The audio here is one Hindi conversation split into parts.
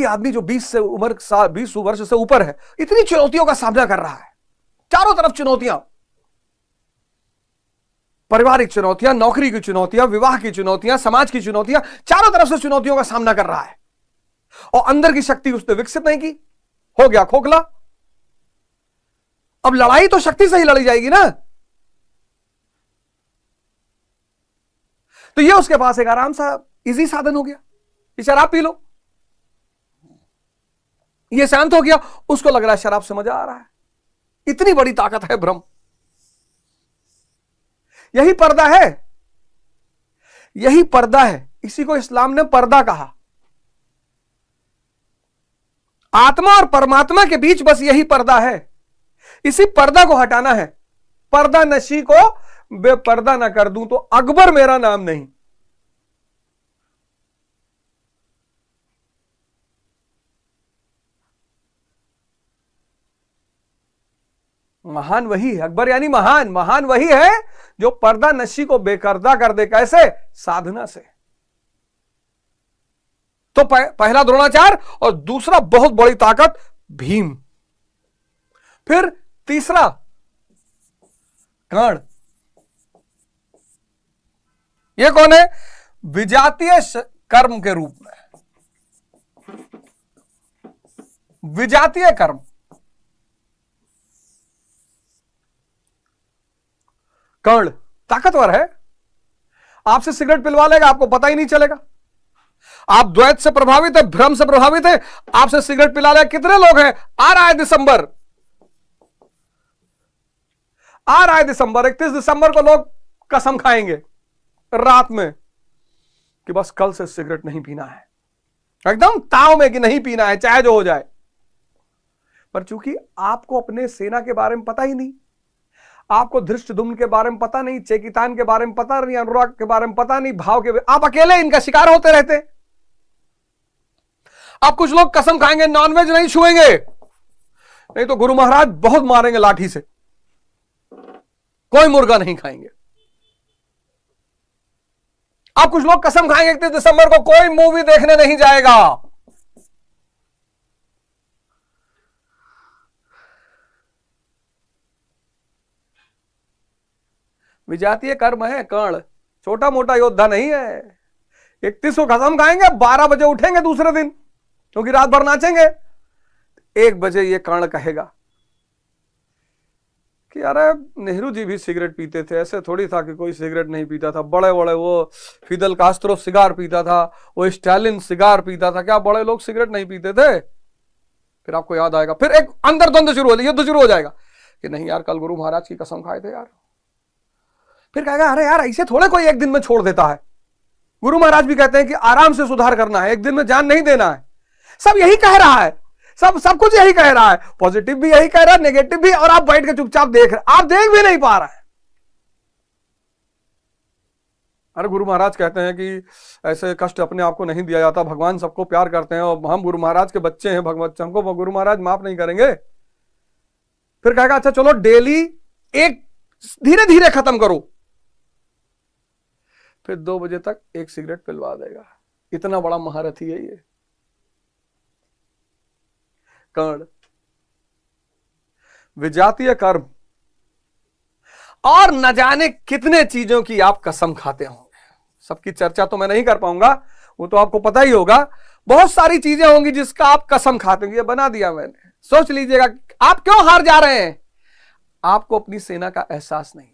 आदमी जो 20 वर्ष से ऊपर है, इतनी चुनौतियों का सामना कर रहा है, चारों तरफ चुनौतियां, पारिवारिक चुनौतियां, नौकरी की चुनौतियां, विवाह की चुनौतियां, समाज की चुनौतियां, चारों तरफ से चुनौतियों का सामना कर रहा है, और अंदर की शक्ति उसने विकसित नहीं की, हो गया खोखला। अब लड़ाई तो शक्ति से ही लड़ी जाएगी ना, तो यह उसके पास एक आराम सा इजी साधन हो गया, ये शराब पी लो। ये शांत हो गया, उसको लग रहा है शराब से मजा आ रहा है। इतनी बड़ी ताकत है भ्रम। यही पर्दा है, यही पर्दा है, इसी को इस्लाम ने पर्दा कहा। आत्मा और परमात्मा के बीच बस यही पर्दा है, इसी पर्दा को हटाना है। पर्दा नशी को बेपर्दा ना कर दूं तो अकबर मेरा नाम नहीं। महान वही है, अकबर यानी महान, महान वही है जो पर्दा नशी को बेपर्दा कर दे। कैसे? साधना से। तो पहला द्रोणाचार्य और दूसरा बहुत बड़ी ताकत भीम। फिर तीसरा कर्ण। यह कौन है? विजातीय कर्म के रूप में, विजातीय कर्म। कर्ण ताकतवर है, आपसे सिगरेट पिलवा लेगा, आपको पता ही नहीं चलेगा। आप द्वैत से प्रभावित है, भ्रम से प्रभावित है, आपसे सिगरेट पिला लेगा। कितने लोग हैं? आ रहा है दिसंबर, आ रहा है दिसंबर, 31 दिसंबर को लोग कसम खाएंगे रात में कि बस कल से सिगरेट नहीं पीना है, एकदम ताव में कि नहीं पीना है चाहे जो हो जाए। पर चूंकि आपको अपने सेना के बारे में पता ही नहीं, आपको धृष्टद्युम्न के बारे में पता नहीं, चेकितान के बारे में पता नहीं, अनुराग के बारे में पता नहीं, भाव के, आप अकेले इनका शिकार होते रहते। आप कुछ लोग कसम खाएंगे नॉनवेज नहीं छुएंगे, नहीं तो गुरु महाराज बहुत मारेंगे लाठी से, कोई मुर्गा नहीं खाएंगे। आप कुछ लोग कसम खाएंगे 31 दिसंबर को कोई मूवी देखने नहीं जाएगा। विजातीय कर्म है कर्ण, छोटा मोटा योद्धा नहीं है। 31 को कसम खाएंगे, 12 बजे उठेंगे दूसरे दिन, क्योंकि रात भर नाचेंगे। 1 बजे ये कर्ण कहेगा कि अरे नेहरू जी भी सिगरेट पीते थे, ऐसे थोड़ी था कि कोई सिगरेट नहीं पीता था। बड़े बड़े वो फिदल कास्ट्रो सिगार पीता था, वो स्टालिन सिगार पीता था, क्या बड़े लोग सिगरेट नहीं पीते थे? फिर आपको याद आएगा, फिर एक अंदर द्वंद्व शुरू हो जाएगा, युद्ध शुरू हो जाएगा कि नहीं यार कल गुरु महाराज की कसम खाए थे यार। फिर कहेगा अरे यार ऐसे थोड़े कोई एक दिन में छोड़ देता है। गुरु महाराज भी कहते हैं कि आराम से सुधार करना है, एक दिन में जान नहीं देना है। सब यही कह रहा है, सब कुछ यही कह रहा है, पॉजिटिव भी यही कह रहा है, नेगेटिव भी, और आप बैठ के चुपचाप देख रहे, आप देख भी नहीं पा रहे हैं। अरे गुरु महाराज कहते हैं कि ऐसे कष्ट अपने आप को नहीं दिया जाता, भगवान सबको प्यार करते हैं और हम गुरु महाराज के बच्चे हैं, भगवान हमको गुरु महाराज माफ नहीं करेंगे। फिर कहेगा अच्छा चलो डेली एक धीरे धीरे खत्म करो, फिर 2 बजे तक एक सिगरेट पिलवा देगा। इतना बड़ा महारथी है ये कर्ण। विजातीय कर्म, और न जाने कितने चीजों की आप कसम खाते होंगे। सबकी चर्चा तो मैं नहीं कर पाऊंगा, वो तो आपको पता ही होगा। बहुत सारी चीजें होंगी जिसका आप कसम खाते होंगे। ये बना दिया मैंने, सोच लीजिएगा आप क्यों हार जा रहे हैं। आपको अपनी सेना का एहसास नहीं है,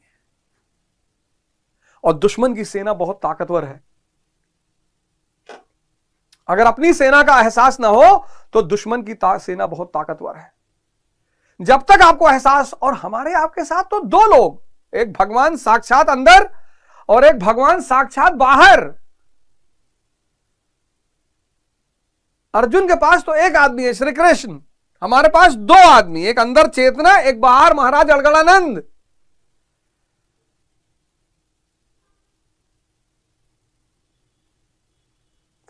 और दुश्मन की सेना बहुत ताकतवर है। अगर अपनी सेना का एहसास ना हो तो दुश्मन की सेना बहुत ताकतवर है। जब तक आपको एहसास, और हमारे आपके साथ तो 2 लोग, एक भगवान साक्षात अंदर और एक भगवान साक्षात बाहर। अर्जुन के पास तो एक आदमी है श्री कृष्ण, हमारे पास 2 आदमी, एक अंदर चेतना, एक बाहर महाराज अड़गड़ानंद।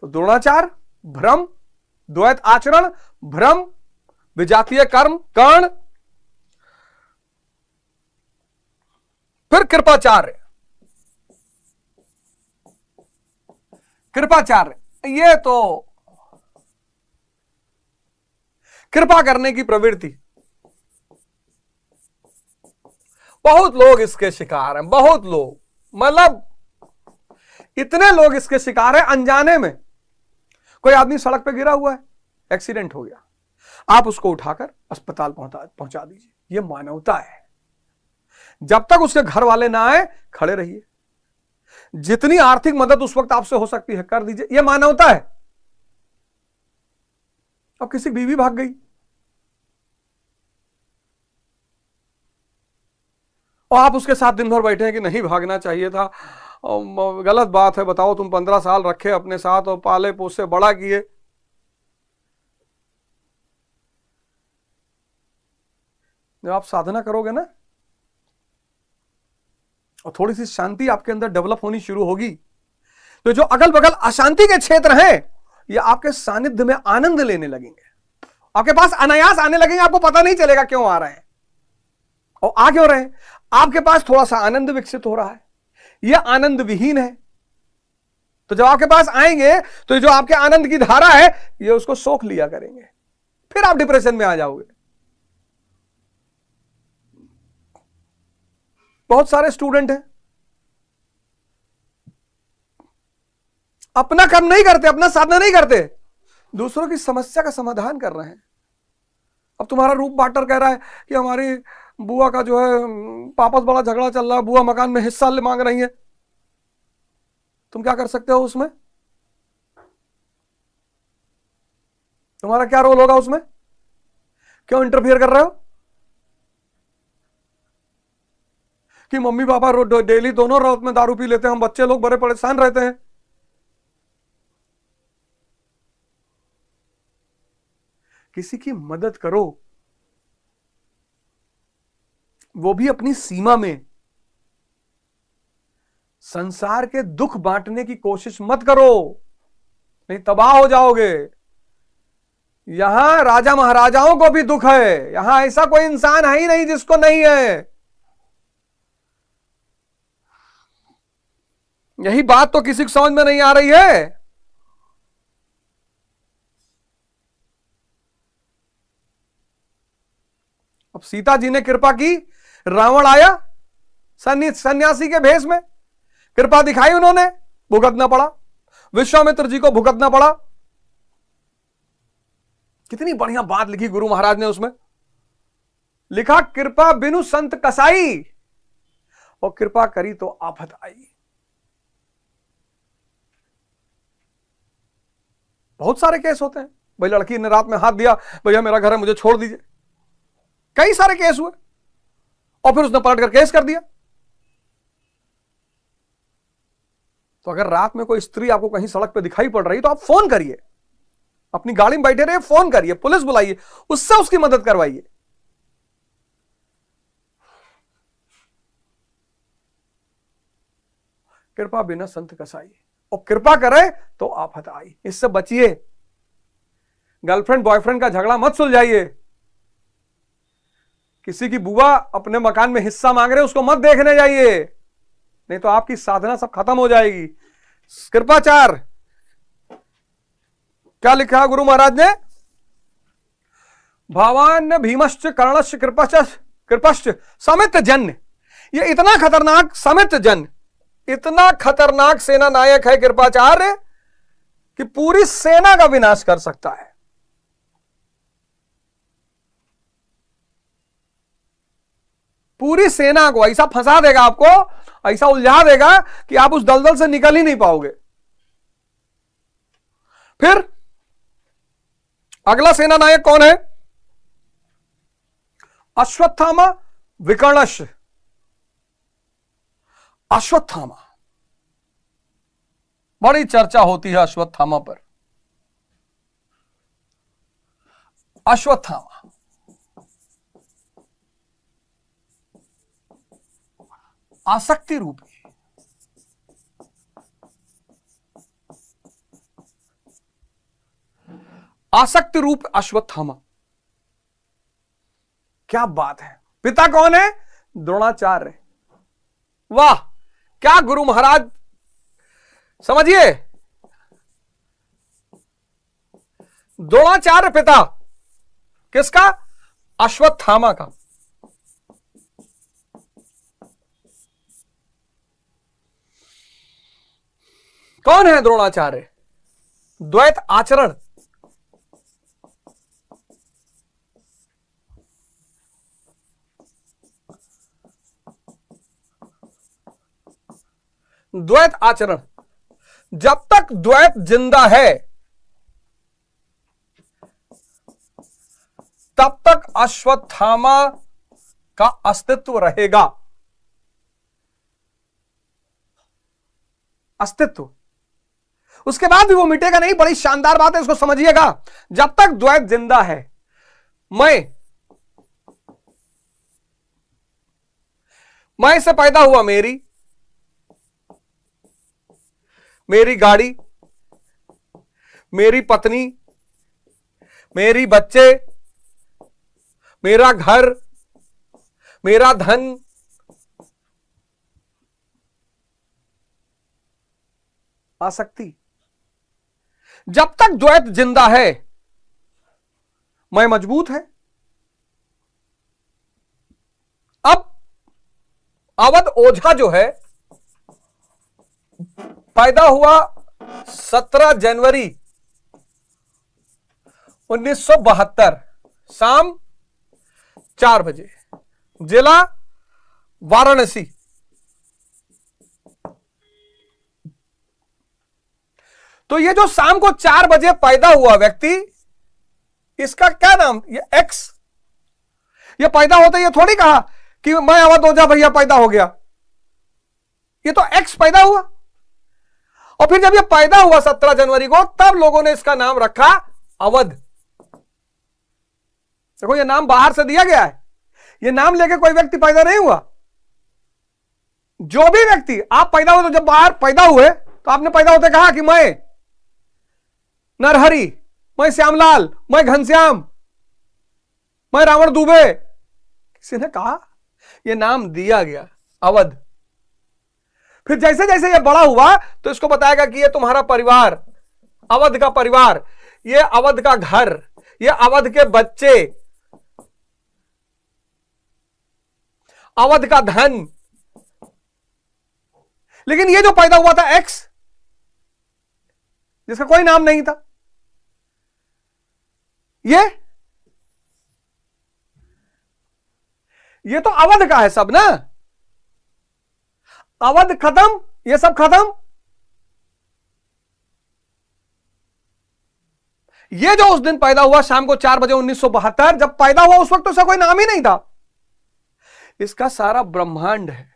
तो द्रोणाचार्य भ्रम, द्वैत आचरण भ्रम, विजातीय कर्म कर्ण, फिर कृपाचार्य। कृपाचार्य ये तो कृपा करने की प्रवृत्ति। बहुत लोग इसके शिकार हैं, बहुत लोग, मतलब इतने लोग इसके शिकार हैं अनजाने में। कोई आदमी सड़क पे गिरा हुआ है, एक्सीडेंट हो गया, आप उसको उठाकर अस्पताल पहुंचा दीजिए, यह मानवता है। जब तक उसके घर वाले ना आए खड़े रहिए, जितनी आर्थिक मदद उस वक्त आपसे हो सकती है कर दीजिए, यह मानवता है। अब किसी बीवी भाग गई और आप उसके साथ दिन भर बैठे हैं कि नहीं भागना चाहिए था, गलत बात है, बताओ तुम 15 साल रखे अपने साथ और पाले पोसे बड़ा किए। जब आप साधना करोगे ना और थोड़ी सी शांति आपके अंदर डेवलप होनी शुरू होगी, तो जो अगल बगल अशांति के क्षेत्र हैं ये आपके सानिध्य में आनंद लेने लगेंगे, आपके पास अनायास आने लगेंगे, आपको पता नहीं चलेगा क्यों आ रहे हैं और आ क्यों रहे हैं। आपके पास थोड़ा सा आनंद विकसित हो रहा है, यह आनंद विहीन है, तो जब आपके पास आएंगे तो जो आपके आनंद की धारा है ये उसको सोख लिया करेंगे, फिर आप डिप्रेशन में आ जाओगे। बहुत सारे स्टूडेंट हैं अपना काम नहीं करते, अपना साधना नहीं करते, दूसरों की समस्या का समाधान कर रहे हैं। अब तुम्हारा रूप पार्टनर कह रहा है कि हमारी बुआ का जो है आपस बड़ा झगड़ा चल रहा है, बुआ मकान में हिस्सा मांग रही है, तुम क्या कर सकते हो उसमें? तुम्हारा क्या रोल होगा उसमें? क्यों इंटरफियर कर रहे हो? कि मम्मी पापा डेली दोनों रात में दारू पी लेते हैं, हम बच्चे लोग बड़े परेशान रहते हैं। किसी की मदद करो, वो भी अपनी सीमा में। संसार के दुख बांटने की कोशिश मत करो, नहीं तबाह हो जाओगे। यहां राजा महाराजाओं को भी दुख है, यहां ऐसा कोई इंसान है ही नहीं जिसको नहीं है। यही बात तो किसी को समझ में नहीं आ रही है। अब सीता जी ने कृपा की, रावण आया सन्यासी के भेष में, कृपा दिखाई उन्होंने, भुगतना पड़ा, विश्वामित्र जी को भुगतना पड़ा। कितनी बढ़िया बात लिखी गुरु महाराज ने उसमें, लिखा कृपा बिनु संत कसाई, और कृपा करी तो आफत आई। बहुत सारे केस होते हैं, भाई लड़की ने रात में हाथ दिया, भैया मेरा घर है मुझे छोड़ दीजिए, कई सारे केस हुए, और फिर उसने पलट कर केस कर दिया। तो अगर रात में कोई स्त्री आपको कहीं सड़क पे दिखाई पड़ रही तो आप फोन करिए, अपनी गाड़ी में बैठे रहिए, फोन करिए, पुलिस बुलाइए, उससे उसकी मदद करवाइए। कृपा बिना संत कसाई, और कृपा करे तो आफत आई, इससे बचिए। गर्लफ्रेंड बॉयफ्रेंड का झगड़ा मत सुलझाइए। किसी की बुआ अपने मकान में हिस्सा मांग रहे उसको मत देखने जाइए, नहीं तो आपकी साधना सब खत्म हो जाएगी। कृपाचार क्या लिखा गुरु महाराज ने, भावान भीमश्च कर्णश्च कृपश्च समित जन्य। ये इतना खतरनाक समित जन, इतना खतरनाक सेना नायक है कृपाचार्य कि पूरी सेना का विनाश कर सकता है। पूरी सेना को ऐसा फंसा देगा, आपको ऐसा उलझा देगा कि आप उस दलदल से निकल ही नहीं पाओगे। फिर अगला सेना नायक कौन है? अश्वत्थामा विकर्णश। अश्वत्थामा, बड़ी चर्चा होती है अश्वत्थामा पर। अश्वत्थामा आसक्ति रूपी, आसक्ति रूप अश्वत्थामा। क्या बात है। पिता कौन है? द्रोणाचार्य। वाह, क्या गुरु महाराज, समझिए, द्रोणाचार्य पिता। किसका? अश्वत्थामा का। कौन है द्रोणाचार्य? द्वैत आचरण। द्वैत आचरण। जब तक द्वैत जिंदा है तब तक अश्वत्थामा का अस्तित्व रहेगा। अस्तित्व। उसके बाद भी वो मिटेगा नहीं। बड़ी शानदार बात है, इसको समझिएगा। जब तक द्वैत जिंदा है, मैं से पैदा हुआ मेरी गाड़ी, मेरी पत्नी, मेरी बच्चे, मेरा घर, मेरा धन, आसक्ति। जब तक द्वैत जिंदा है, मैं मजबूत है। अब अवध ओझा जो है, पैदा हुआ 17 जनवरी 1972 शाम 4 बजे, जिला वाराणसी। तो ये जो शाम को 4 बजे पैदा हुआ व्यक्ति, इसका क्या नाम? ये एक्स। ये पैदा होता ये थोड़ी कहा कि मैं अवध ओझा भैया पैदा हो गया। ये तो एक्स पैदा हुआ। और फिर जब ये पैदा हुआ 17 जनवरी को, तब लोगों ने इसका नाम रखा अवध। देखो, ये नाम बाहर से दिया गया है। ये नाम लेके कोई व्यक्ति पैदा नहीं हुआ। जो भी व्यक्ति आप पैदा हुए, तो जब बाहर पैदा हुए तो आपने पैदा होते कहा कि मैं नरहरि, मैं श्यामलाल, मैं घनश्याम, मैं रावण दुबे। किसी ने कहा, यह नाम दिया गया अवध। फिर जैसे जैसे यह बड़ा हुआ तो इसको बताएगा कि यह तुम्हारा परिवार, अवध का परिवार, यह अवध का घर, यह अवध के बच्चे, अवध का धन। लेकिन यह जो पैदा हुआ था एक्स, जिसका कोई नाम नहीं था, ये तो अवध का है सब ना। अवध खत्म, ये सब खत्म। ये जो उस दिन पैदा हुआ शाम को 4 बजे 1972, जब पैदा हुआ उस वक्त तो उसका कोई नाम ही नहीं था। इसका सारा ब्रह्मांड है।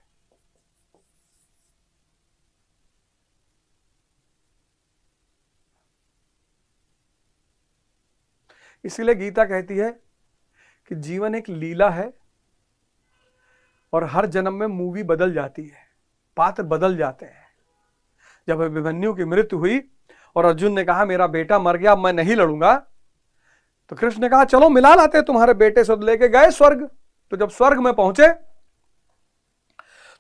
इसीलिए गीता कहती है कि जीवन एक लीला है और हर जन्म में मूवी बदल जाती है, पात्र बदल जाते हैं। जब अभिमन्यु की मृत्यु हुई और अर्जुन ने कहा मेरा बेटा मर गया, मैं नहीं लड़ूंगा, तो कृष्ण ने कहा चलो मिला लाते तुम्हारे बेटे से। लेके गए स्वर्ग। तो जब स्वर्ग में पहुंचे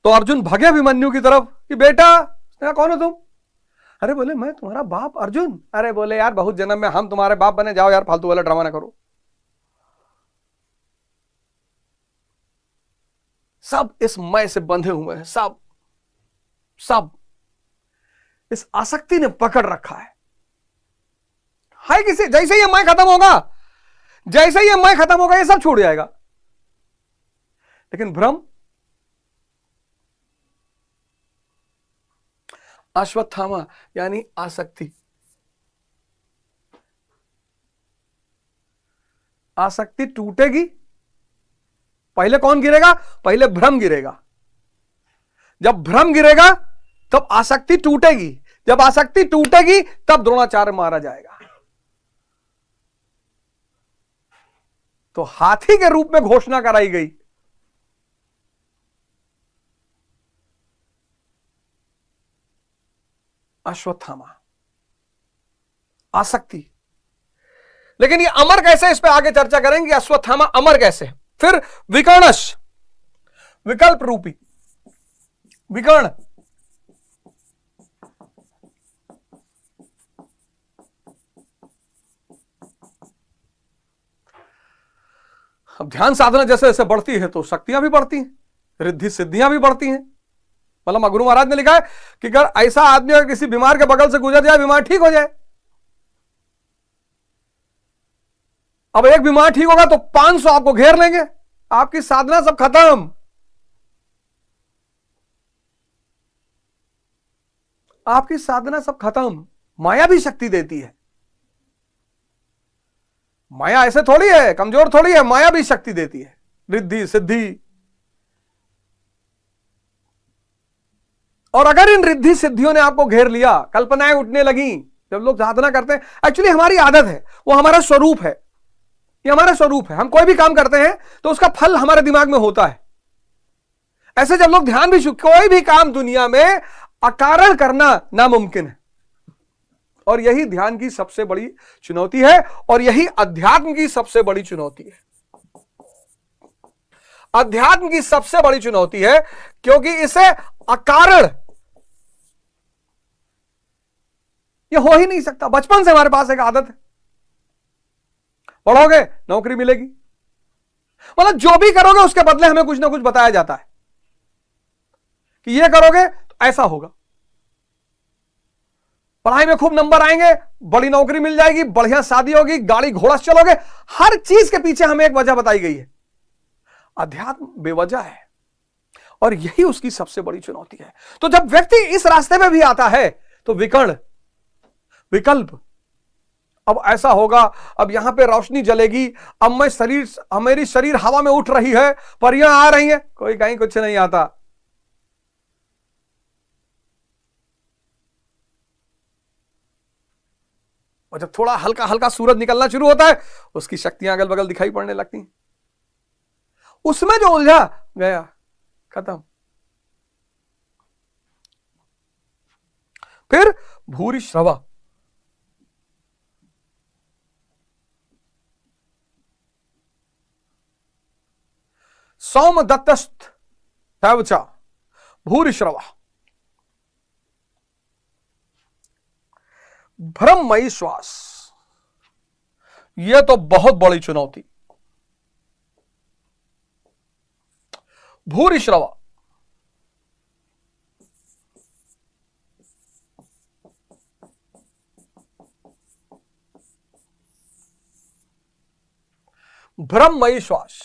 तो अर्जुन भगे अभिमन्यु की तरफ कि बेटा। उसने कहा कौन हो तुम? अरे बोले मैं तुम्हारा बाप अर्जुन। अरे बोले यार बहुत जन्म में हम तुम्हारे बाप बने, जाओ यार फालतू वाला ड्रामा ना करो। सब इस मैं से बंधे हुए हैं, सब इस आसक्ति ने पकड़ रखा है किसी। जैसे ये मैं खत्म होगा, जैसे ये मैं खत्म होगा, ये सब छूट जाएगा। लेकिन भ्रम, अश्वत्थामा यानी आसक्ति। आसक्ति टूटेगी, पहले कौन गिरेगा? पहले भ्रम गिरेगा। जब भ्रम गिरेगा तब आसक्ति टूटेगी। जब आसक्ति टूटेगी तब द्रोणाचार्य मारा जाएगा। तो हाथी के रूप में घोषणा कराई गई। अश्वत्थामा, आसक्ति। लेकिन ये अमर कैसे, इस पे आगे चर्चा करेंगे। अश्वत्थामा अमर कैसे। फिर विकर्णश, विकल्प रूपी विकर्ण। अब ध्यान साधना जैसे जैसे बढ़ती है तो शक्तियां भी बढ़ती हैं, रिद्धि सिद्धियां भी बढ़ती हैं। मतलब गुरु महाराज ने लिखा है कि अगर ऐसा आदमी अगर किसी बीमार के बगल से गुजर जाए, बीमार ठीक हो जाए। अब एक बीमार ठीक होगा तो 500 आपको घेर लेंगे, आपकी साधना सब खत्म। आपकी साधना सब खत्म। माया भी शक्ति देती है। माया ऐसे थोड़ी है, कमजोर थोड़ी है, माया भी शक्ति देती है, रिद्धि सिद्धि। और अगर इन रिद्धि सिद्धियों ने आपको घेर लिया, कल्पनाएं उठने लगी, जब लोग साधना करते हैं, एक्चुअली हमारी आदत है, वो हमारा स्वरूप है, ये हमारा स्वरूप है। हम कोई भी काम करते हैं तो उसका फल हमारे दिमाग में होता है। ऐसे जब लोग ध्यान भी, कोई भी काम दुनिया में अकारण करना नामुमकिन है, और यही ध्यान की सबसे बड़ी चुनौती है, और यही अध्यात्म की सबसे बड़ी चुनौती है। अध्यात्म की सबसे बड़ी चुनौती है, क्योंकि इसे अकारण ये हो ही नहीं सकता। बचपन से हमारे पास एक आदत है, पढ़ोगे नौकरी मिलेगी, मतलब जो भी करोगे उसके बदले हमें कुछ ना कुछ बताया जाता है कि ये करोगे तो ऐसा होगा, पढ़ाई में खूब नंबर आएंगे, बड़ी नौकरी मिल जाएगी, बढ़िया शादी होगी, गाड़ी घोड़ा से चलोगे। हर चीज के पीछे हमें एक वजह बताई गई है। अध्यात्म बेवजह है, और यही उसकी सबसे बड़ी चुनौती है। तो जब व्यक्ति इस रास्ते में भी आता है तो विकर्ण विकल्प, अब ऐसा होगा, अब यहां पे रोशनी जलेगी, अब मेरी शरीर हवा में उठ रही है, परियां आ रही हैं, कोई कहीं कुछ नहीं आता। और जब थोड़ा हल्का हल्का सूरज निकलना शुरू होता है, उसकी शक्तियां अगल बगल दिखाई पड़ने लगती हैं। उसमें जो उलझा गया, खत्म। फिर भूरि श्रवा, सौम दत्तस्थ तैवचा भूरि श्रवा, भ्रममयी श्वास। यह तो बहुत बड़ी चुनौती। भूरि श्रवा, भ्रममयी श्वास।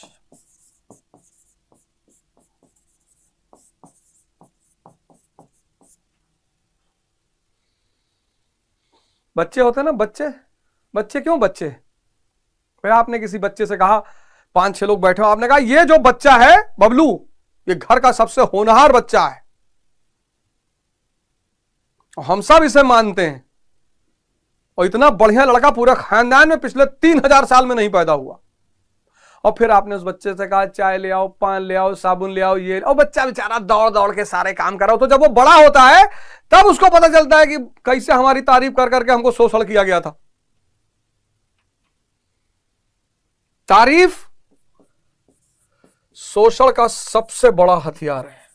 बच्चे होते हैं ना, बच्चे क्यों बच्चे? फिर आपने किसी बच्चे से कहा, 5-6 लोग बैठे हो, आपने कहा ये जो बच्चा है बबलू, ये घर का सबसे होनहार बच्चा है, हम सब इसे मानते हैं, और इतना बढ़िया लड़का पूरे खानदान में पिछले 3000 साल में नहीं पैदा हुआ। और फिर आपने उस बच्चे से कहा चाय ले आओ, पान ले आओ, साबुन ले आओ, ये, और बच्चा बेचारा दौड़ दौड़ के सारे काम कर रहा हो। तो जब वो बड़ा होता है तब उसको पता चलता है कि कैसे हमारी तारीफ कर करके हमको शोषण किया गया था। तारीफ शोषण का सबसे बड़ा हथियार है।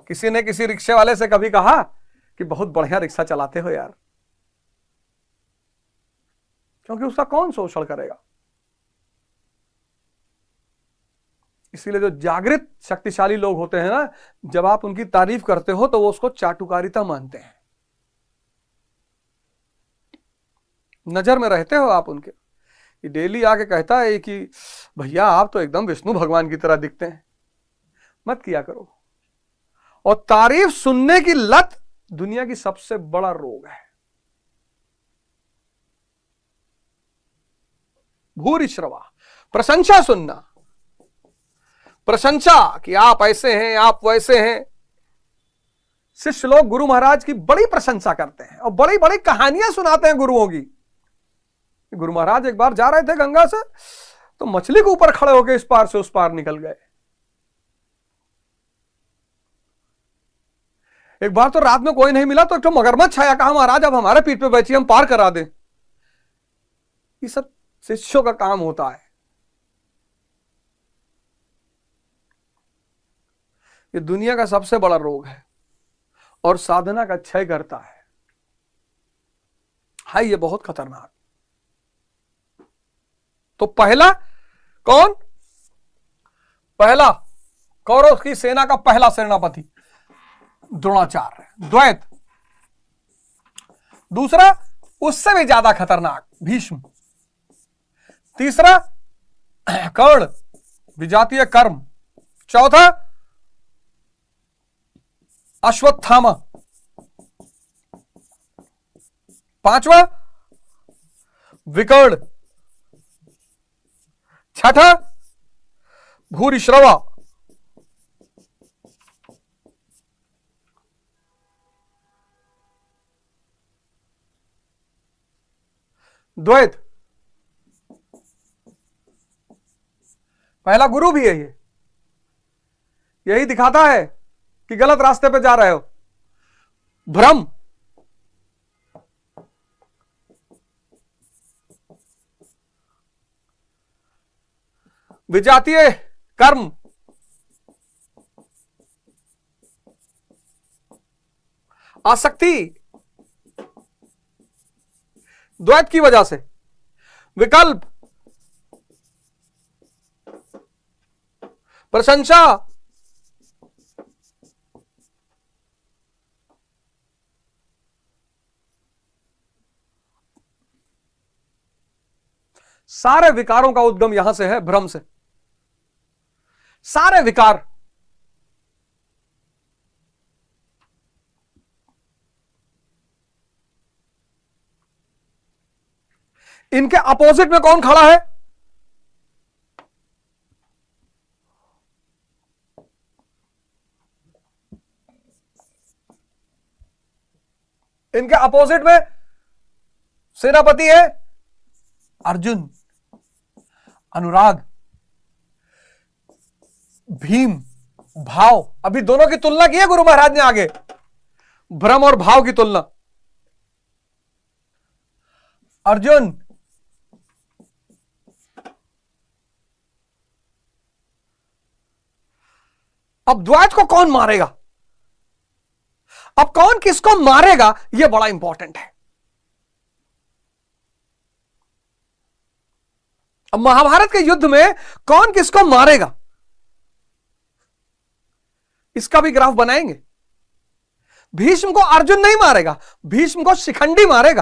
किसी ने किसी रिक्शे वाले से कभी कहा कि बहुत बढ़िया रिक्शा चलाते हो यार, क्योंकि उसका कौन शोषण करेगा। इसीलिए जो जागृत शक्तिशाली लोग होते हैं ना, जब आप उनकी तारीफ करते हो तो वो उसको चाटुकारिता मानते हैं। नजर में रहते हो आप उनके, डेली आके कहता है कि भैया आप तो एकदम विष्णु भगवान की तरह दिखते हैं, मत किया करो। और तारीफ सुनने की लत दुनिया की सबसे बड़ा रोग है। भूरि श्रवा, प्रशंसा सुनना, प्रशंसा कि आप ऐसे हैं, आप वैसे हैं। शिष्य लोग गुरु महाराज की बड़ी प्रशंसा करते हैं और बड़ी बड़ी कहानियां सुनाते हैं गुरुओं की। गुरु महाराज एक बार जा रहे थे गंगा से, तो मछली के ऊपर खड़े होकर इस पार से उस पार निकल गए। एक बार तो रात में कोई नहीं मिला, तो एक तो मगरमच्छ आया, कहा महाराज अब हमारे पीठ पे बैठिए, हम पार करा दें। ये सब शिष्यों का काम होता है। ये दुनिया का सबसे बड़ा रोग है और साधना का क्षय करता है ये बहुत खतरनाक। तो पहला कौन? पहला कौरव की सेना का पहला सेनापति द्रोणाचार्य, द्वैत। दूसरा उससे भी ज्यादा खतरनाक भीष्म। तीसरा कर्ण, विजातीय कर्म। चौथा अश्वत्थामा। पांचवा विकर्ण। छठा भूरिश्रवा। द्वैत पहला गुरु भी है ये, यही दिखाता है कि गलत रास्ते पे जा रहे हो। भ्रम, विजातीय कर्म, आसक्ति द्वैत की वजह से, विकल्प, प्रशंसा, सारे विकारों का उद्गम यहां से है, भ्रम से। सारे विकार। इनके अपोजिट में कौन खड़ा है? इनके अपोजिट में सेनापति है अर्जुन, अनुराग, भीम, भाव। अभी दोनों की तुलना की है गुरु महाराज ने आगे, भ्रम और भाव की तुलना। अर्जुन अब द्वैत को कौन मारेगा? अब कौन किसको मारेगा, यह बड़ा इंपॉर्टेंट है। अब महाभारत के युद्ध में कौन किसको मारेगा, इसका भी ग्राफ बनाएंगे। भीष्म को अर्जुन नहीं मारेगा, भीष्म को शिखंडी मारेगा।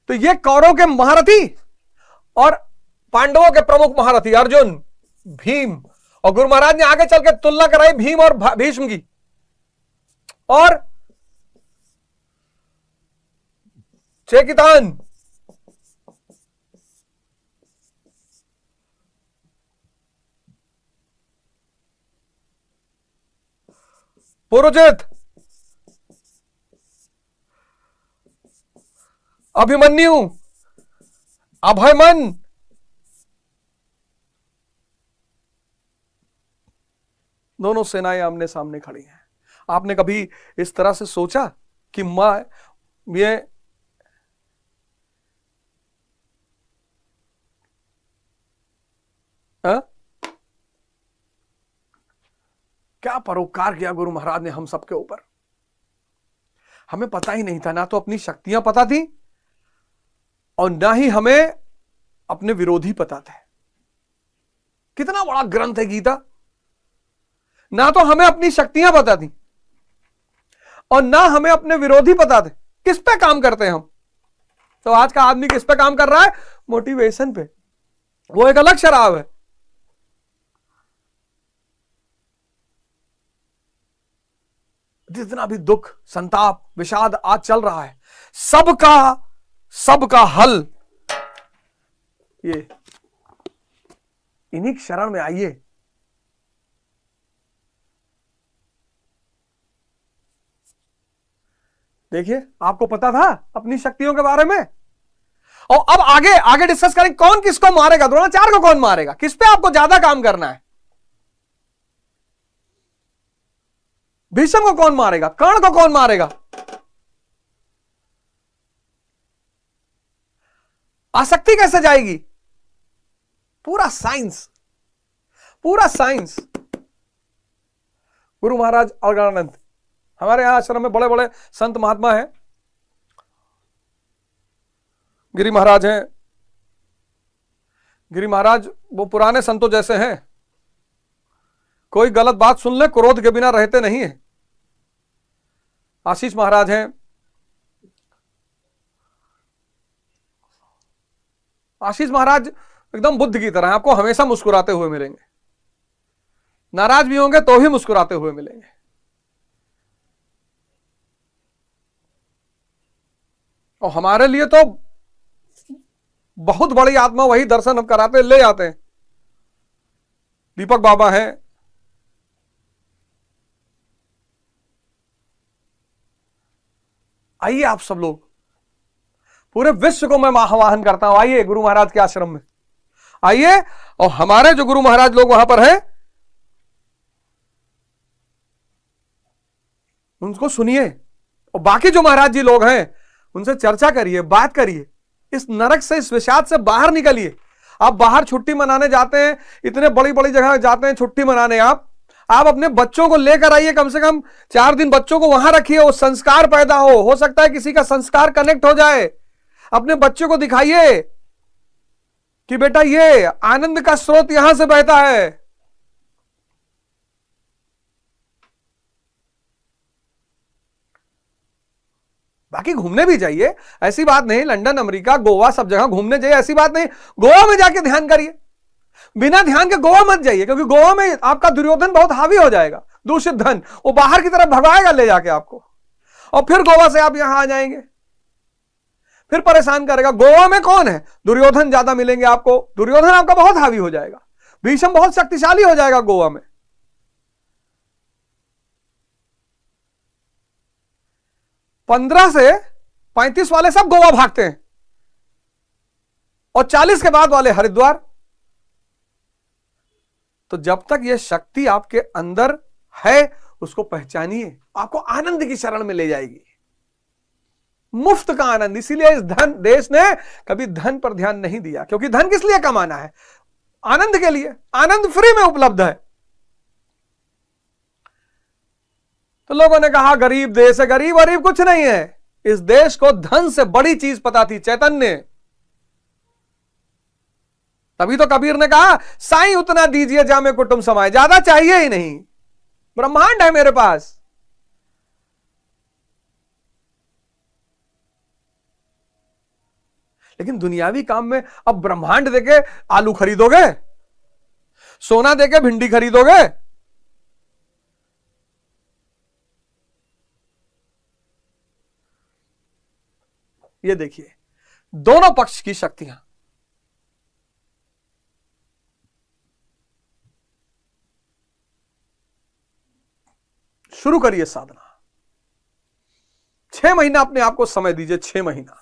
तो ये कौरव के महारथी और पांडवों के प्रमुख महारथी अर्जुन, भीम, और गुरु महाराज ने आगे चल के तुलना कराई भीम और भीष्म की। और चेकितान, पुरुजित, अभिमन्यु, अभयमन, दोनों सेनाएं आमने सामने खड़ी हैं। आपने कभी इस तरह से सोचा कि ये क्या परोपकार किया गुरु महाराज ने हम सबके ऊपर। हमें पता ही नहीं था, ना तो अपनी शक्तियां पता थी और ना ही हमें अपने विरोधी पता थे। कितना बड़ा ग्रंथ है गीता। ना तो हमें अपनी शक्तियां पता थी और ना हमें अपने विरोधी पता थे। किस पे काम करते हैं हम? तो आज का आदमी किस पे काम कर रहा है? मोटिवेशन पे। वो एक अलग शराब है। जितना भी दुख, संताप, विषाद आज चल रहा है, सबका हल ये इन्हीं शरण में आइए। देखिए, आपको पता था अपनी शक्तियों के बारे में। और अब आगे डिस्कस करें कौन किसको मारेगा, द्रोणाचार्य को कौन मारेगा, किस पे आपको ज्यादा काम करना है। भीष्म को कौन मारेगा, कर्ण को कौन मारेगा, आसक्ति कैसे जाएगी, पूरा साइंस गुरु महाराज अलगानंद। हमारे यहां आश्रम में बड़े बड़े संत महात्मा हैं, गिरी महाराज हैं। गिरी महाराज वो पुराने संतों जैसे हैं, कोई गलत बात सुन ले क्रोध के बिना रहते नहीं है। आशीष महाराज हैं। आशीष महाराज एकदम बुद्ध की तरह आपको हमेशा मुस्कुराते हुए मिलेंगे, नाराज भी होंगे तो भी मुस्कुराते हुए मिलेंगे। और हमारे लिए तो बहुत बड़ी आत्मा वही दर्शन हम कराते ले आते हैं। दीपक बाबा हैं। आइए आप सब लोग, पूरे विश्व को मैं आह्वान करता हूं, आइए गुरु महाराज के आश्रम में आइए, और हमारे जो गुरु महाराज लोग वहां पर हैं उनको सुनिए, और बाकी जो महाराज जी लोग हैं उनसे चर्चा करिए, बात करिए, इस नरक से, इस विषाद से बाहर निकलिए। आप बाहर छुट्टी मनाने जाते हैं, इतने बड़ी बड़ी जगह जाते हैं छुट्टी मनाने, आप अपने बच्चों को लेकर आइए, कम से कम 4 दिन बच्चों को वहां रखिए, वो संस्कार पैदा हो सकता है किसी का संस्कार कनेक्ट हो जाए। अपने बच्चों को दिखाइए कि बेटा ये आनंद का स्रोत यहां से बहता है। बाकी घूमने भी जाइए, ऐसी बात नहीं, लंदन, अमेरिका, गोवा, सब जगह घूमने जाइए, ऐसी बात नहीं। गोवा में जाके ध्यान करिए, बिना ध्यान के गोवा मत जाइए, क्योंकि गोवा में आपका दुर्योधन बहुत हावी हो जाएगा, दूषित धन वो बाहर की तरफ भगाएगा ले जाके आपको, और फिर गोवा से आप यहां आ जाएंगे, फिर परेशान करेगा। गोवा में कौन है? दुर्योधन ज्यादा मिलेंगे आपको, दुर्योधन आपका बहुत हावी हो जाएगा, भीष्म बहुत शक्तिशाली हो जाएगा गोवा में। 15 से 35 वाले सब गोवा भागते हैं, और 40 के बाद वाले हरिद्वार। तो जब तक यह शक्ति आपके अंदर है उसको पहचानिए, आपको आनंद की शरण में ले जाएगी, मुफ्त का आनंद। इसीलिए इस देश ने कभी धन पर ध्यान नहीं दिया, क्योंकि धन किस लिए कमाना है? आनंद के लिए। आनंद फ्री में उपलब्ध है। तो लोगों ने कहा गरीब देश है, गरीब गरीब कुछ नहीं है। इस देश को धन से बड़ी चीज पता थी, चैतन्य। तभी तो कबीर ने कहा साईं उतना दीजिए जामे कुटुंब समाए, ज्यादा चाहिए ही नहीं, ब्रह्मांड है मेरे पास। लेकिन दुनियावी काम में अब ब्रह्मांड देके आलू खरीदोगे, सोना देके भिंडी खरीदोगे? ये देखिए दोनों पक्ष की शक्तियां। शुरू करिए साधना। 6 महीना अपने आप को समय दीजिए, 6 महीना।